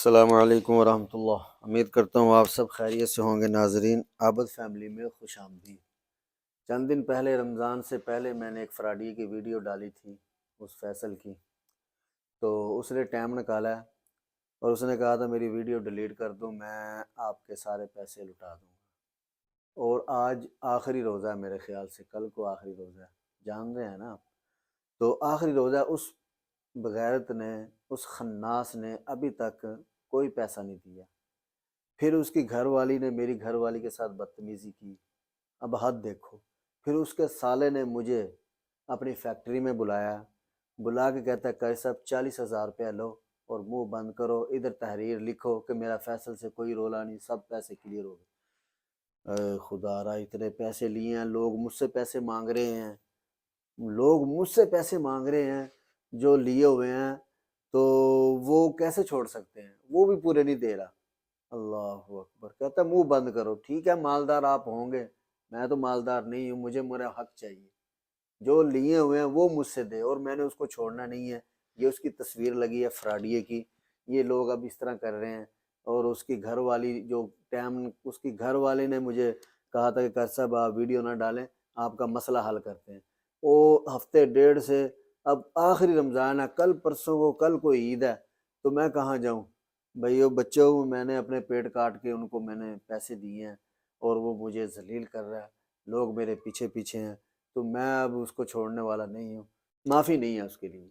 السلام علیکم ورحمۃ اللہ۔ امید کرتا ہوں آپ سب خیریت سے ہوں گے۔ ناظرین، عابد فیملی میں خوش آمدید۔ چند دن پہلے رمضان سے پہلے میں نے ایک فراڈی کی ویڈیو ڈالی تھی، اس فیصل کی، تو اس نے ٹائم نکالا ہے اور اس نے کہا تھا میری ویڈیو ڈیلیٹ کر دوں، میں آپ کے سارے پیسے لٹا دوں گا۔ اور آج آخری روزہ ہے، میرے خیال سے کل کو آخری روزہ ہے، جان رہے ہیں نا آپ؟ تو آخری روزہ اس بغیرت نے، اس خناس نے ابھی تک کوئی پیسہ نہیں دیا۔ پھر اس کی گھر والی نے میری گھر والی کے ساتھ بدتمیزی کی، اب حد دیکھو۔ پھر اس کے سالے نے مجھے اپنی فیکٹری میں بلا کے کہتا ہے قاری صاحب 40,000 روپیہ لو اور منہ بند کرو، ادھر تحریر لکھو کہ میرا فیصل سے کوئی رولا نہیں، سب پیسے کلیئر ہو گئے۔ اے خدا را، اتنے پیسے لیے ہیں، لوگ مجھ سے پیسے مانگ رہے ہیں، جو لیے ہوئے ہیں، تو وہ کیسے چھوڑ سکتے ہیں؟ وہ بھی پورے نہیں دے رہا۔ اللہ اکبر، کہتا منہ بند کرو۔ ٹھیک ہے، مالدار آپ ہوں گے، میں تو مالدار نہیں ہوں، مجھے میرا حق چاہیے، جو لیے ہوئے ہیں وہ مجھ سے دے، اور میں نے اس کو چھوڑنا نہیں ہے۔ یہ اس کی تصویر لگی ہے فراڈیے کی، یہ لوگ اب اس طرح کر رہے ہیں۔ اور اس کی گھر والی اس کی گھر والے نے مجھے کہا تھا کہ قاری صاحب آپ ویڈیو نہ ڈالیں، آپ کا مسئلہ حل کرتے ہیں۔ وہ ہفتے ڈیڑھ سے، اب آخری رمضان ہے، کل کو عید ہے، تو میں کہاں جاؤں بھائی؟ وہ بچوں کو میں نے اپنے پیٹ کاٹ کے ان کو میں نے پیسے دیے ہیں، اور وہ مجھے ذلیل کر رہا ہے، لوگ میرے پیچھے ہیں، تو میں اب اس کو چھوڑنے والا نہیں ہوں۔ معافی نہیں ہے اس کے لیے۔